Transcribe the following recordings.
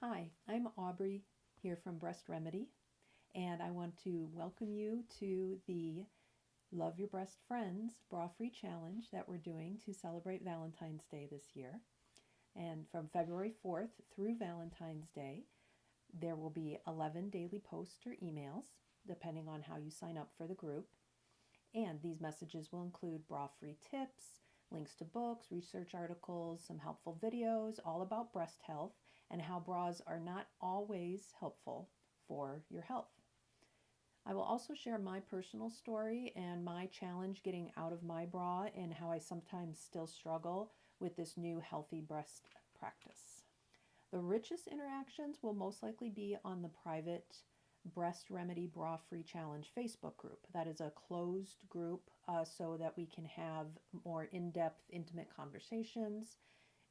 Hi, I'm Aubrey here from Breast Remedy, and I want to welcome you to the Love Your Breast Friends Bra Free Challenge that we're doing to celebrate Valentine's Day this year. And from February 4th through Valentine's Day, there will be 11 daily posts or emails, depending on how you sign up for the group. And these messages will include bra free tips, links to books, research articles, some helpful videos all about breast health and how bras are not always helpful for your health. I will also share my personal story and my challenge getting out of my bra and how I sometimes still struggle with this new healthy breast practice. The richest interactions will most likely be on the private Breast Remedy Bra Free Challenge Facebook group. That is a closed group so that we can have more in depth, intimate conversations.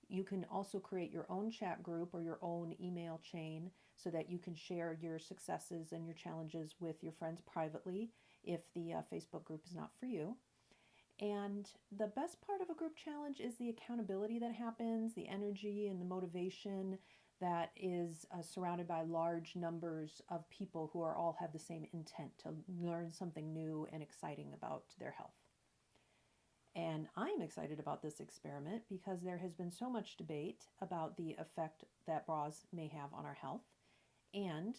You can also create your own chat group or your own email chain so that you can share your successes and your challenges with your friends privately if the Facebook group is not for you. And the best part of a group challenge is the accountability that happens, the energy and the motivation that is surrounded by large numbers of people who are all have the same intent to learn something new and exciting about their health. And I'm excited about this experiment because there has been so much debate about the effect that bras may have on our health. And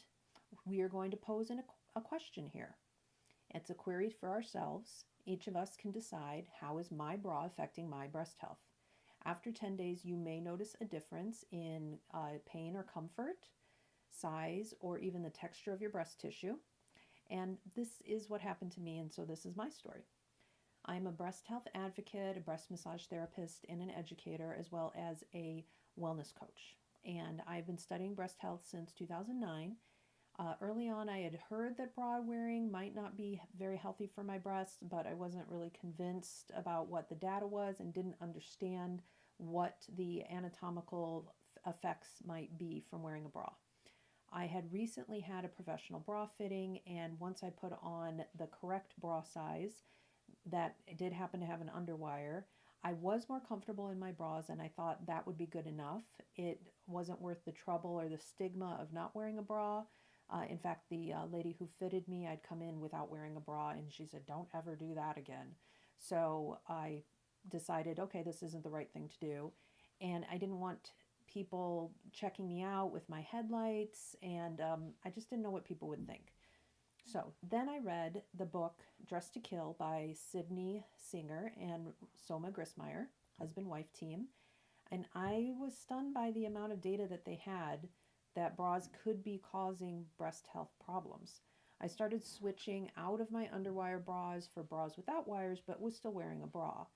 we are going to pose a question here. It's a query for ourselves. Each of us can decide, how is my bra affecting my breast health? After 10 days, you may notice a difference in pain or comfort, size, or even the texture of your breast tissue. And this is what happened to me, and so this is my story. I'm a breast health advocate, a breast massage therapist, and an educator, as well as a wellness coach. And I've been studying breast health since 2009. Early on, I had heard that bra wearing might not be very healthy for my breasts, but I wasn't really convinced about what the data was and didn't understand what the anatomical effects might be from wearing a bra. I had recently had a professional bra fitting, and once I put on the correct bra size that did happen to have an underwire, I was more comfortable in my bras, and I thought that would be good enough. It wasn't worth the trouble or the stigma of not wearing a bra. In fact, the lady who fitted me, I'd come in without wearing a bra, and she said, "Don't ever do that again." So I decided, okay, this isn't the right thing to do. And I didn't want people checking me out with my headlights, and I just didn't know what people would think. So then I read the book Dressed to Kill by Sydney Singer and Soma Grismeyer, husband wife team. And I was stunned by the amount of data that they had that bras could be causing breast health problems. I started switching out of my underwire bras for bras without wires, but was still wearing a bra.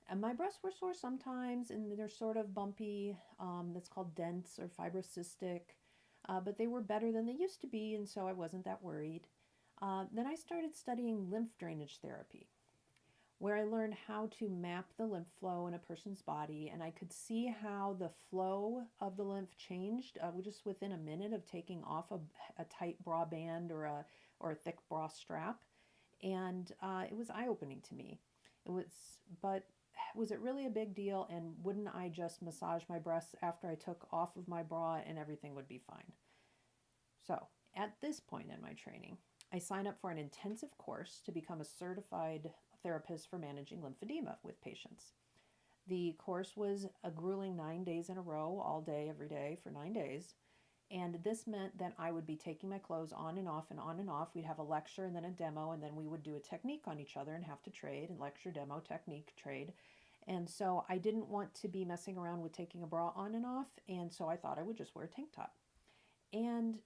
And my breasts were sore sometimes, and they're sort of bumpy. That's called dense or fibrocystic. But they were better than they used to be, and so I wasn't that worried. Then I started studying lymph drainage therapy, where I learned how to map the lymph flow in a person's body, and I could see how the flow of the lymph changed just within a minute of taking off a tight bra band or a thick bra strap, and it was eye-opening to me. But was it really a big deal? And wouldn't I just massage my breasts after I took off of my bra and everything would be fine? So at this point in my training, I signed up for an intensive course to become a certified therapist for managing lymphedema with patients. The course was a grueling 9 days in a row, all day, every day for 9 days. And this meant that I would be taking my clothes on and off and on and off. We'd have a lecture and then a demo, and then we would do a technique on each other and have to trade and lecture, demo, technique, trade. And so I didn't want to be messing around with taking a bra on and off, and so I thought I would just wear a tank top. And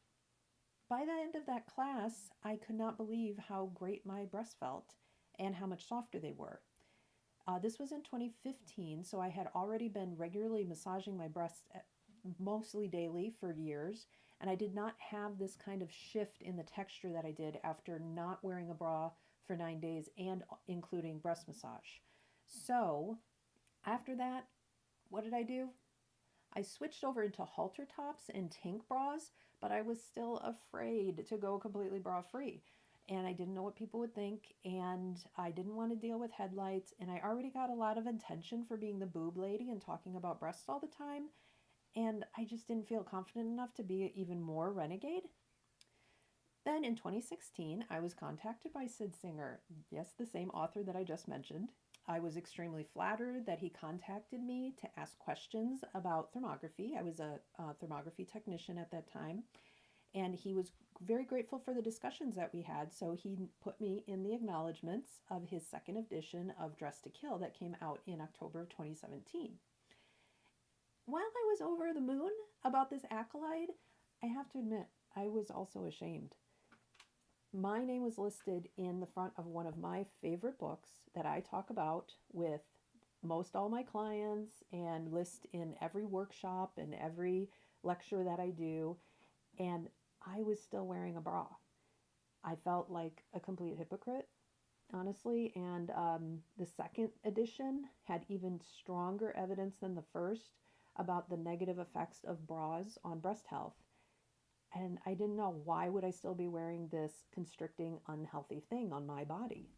by the end of that class, I could not believe how great my breasts felt and how much softer they were. This was in 2015, so I had already been regularly massaging my breasts mostly daily for years, and I did not have this kind of shift in the texture that I did after not wearing a bra for 9 days and including breast massage. So after that, what did I do? I switched over into halter tops and tank bras, but I was still afraid to go completely bra free. And I didn't know what people would think, and I didn't want to deal with headlights, and I already got a lot of attention for being the boob lady and talking about breasts all the time. And I just didn't feel confident enough to be even more renegade. Then in 2016, I was contacted by Sid Singer, yes, the same author that I just mentioned. I was extremely flattered that he contacted me to ask questions about thermography. I was a thermography technician at that time, and he was very grateful for the discussions that we had. So he put me in the acknowledgments of his second edition of Dress to Kill that came out in October of 2017. While I was over the moon about this accolade, I have to admit, I was also ashamed. My name was listed in the front of one of my favorite books that I talk about with most all my clients and list in every workshop and every lecture that I do. And I was still wearing a bra. I felt like a complete hypocrite, honestly. And the second edition had even stronger evidence than the first about the negative effects of bras on breast health. And I didn't know, why would I still be wearing this constricting, unhealthy thing on my body?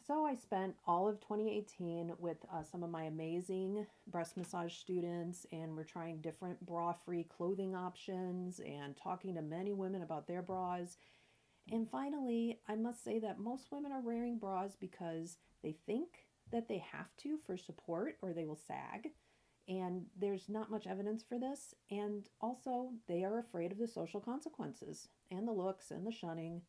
So I spent all of 2018 with some of my amazing breast massage students, and we're trying different bra-free clothing options and talking to many women about their bras. And finally, I must say that most women are wearing bras because they think that they have to for support or they will sag. And there's not much evidence for this. And also, they are afraid of the social consequences and the looks and the shunning.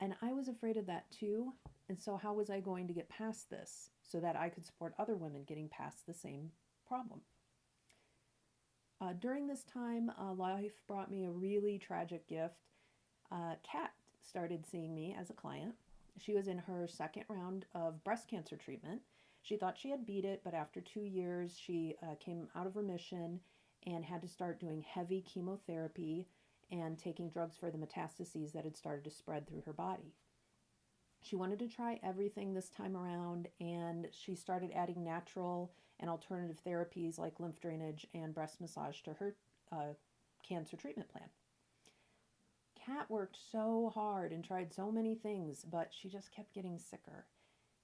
And I was afraid of that too. And so, how was I going to get past this so that I could support other women getting past the same problem? During this time, life brought me a really tragic gift. Kat started seeing me as a client. She was in her second round of breast cancer treatment. She thought she had beat it, but after 2 years, she came out of remission and had to start doing heavy chemotherapy and taking drugs for the metastases that had started to spread through her body. She wanted to try everything this time around, and she started adding natural and alternative therapies like lymph drainage and breast massage to her cancer treatment plan. Kat worked so hard and tried so many things, but she just kept getting sicker.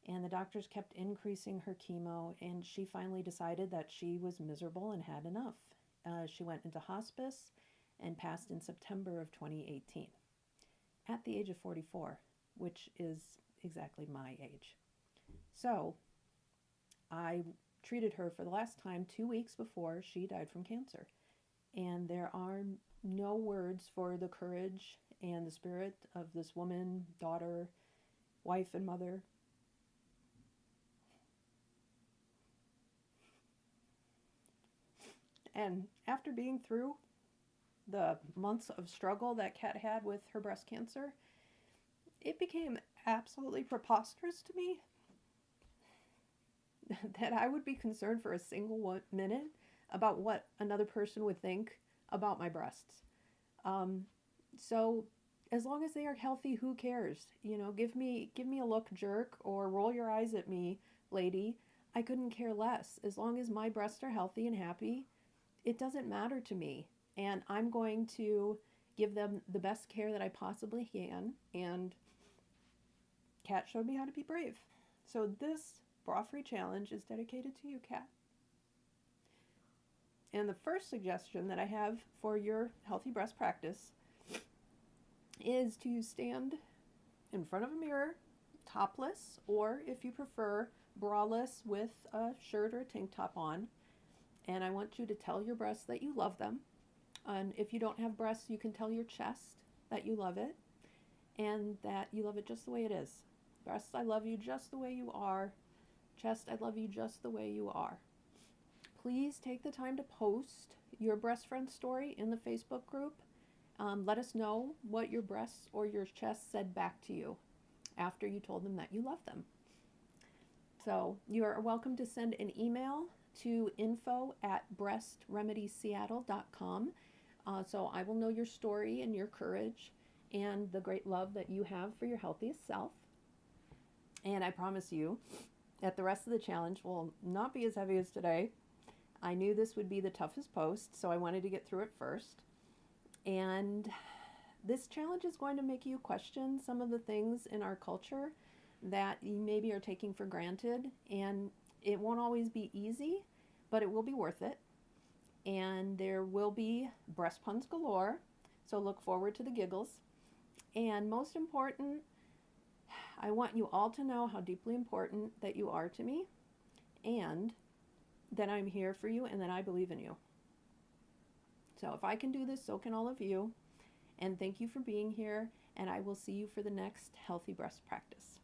And the doctors kept increasing her chemo, and she finally decided that she was miserable and had enough. She went into hospice and passed in September of 2018 at the age of 44, which is exactly my age. So I treated her for the last time 2 weeks before she died from cancer. And there are no words for the courage and the spirit of this woman, daughter, wife, and mother. And after being through the months of struggle that Kat had with her breast cancer, it became absolutely preposterous to me that I would be concerned for a single minute about what another person would think about my breasts. So as long as they are healthy, who cares? You know, give me a look, jerk, or roll your eyes at me, lady. I couldn't care less. As long as my breasts are healthy and happy, it doesn't matter to me. And I'm going to give them the best care that I possibly can. And Kat showed me how to be brave. So this bra-free challenge is dedicated to you, Kat. And the first suggestion that I have for your healthy breast practice is to stand in front of a mirror, topless, or if you prefer, braless with a shirt or a tank top on. And I want you to tell your breasts that you love them. And if you don't have breasts, you can tell your chest that you love it and that you love it just the way it is. Breasts, I love you just the way you are. Chest, I love you just the way you are. Please take the time to post your breast friend story in the Facebook group. Let us know what your breasts or your chest said back to you after you told them that you love them. So you are welcome to send an email to info@breastremediesseattle.com. So I will know your story and your courage and the great love that you have for your healthiest self. And I promise you that the rest of the challenge will not be as heavy as today. I knew this would be the toughest post, so I wanted to get through it first. And this challenge is going to make you question some of the things in our culture that you maybe are taking for granted. And it won't always be easy, but it will be worth it. And there will be breast puns galore, so look forward to the giggles. And most important, I want you all to know how deeply important that you are to me, and that I'm here for you, and that I believe in you. So if I can do this, so can all of you. And thank you for being here, and I will see you for the next Healthy Breast Practice.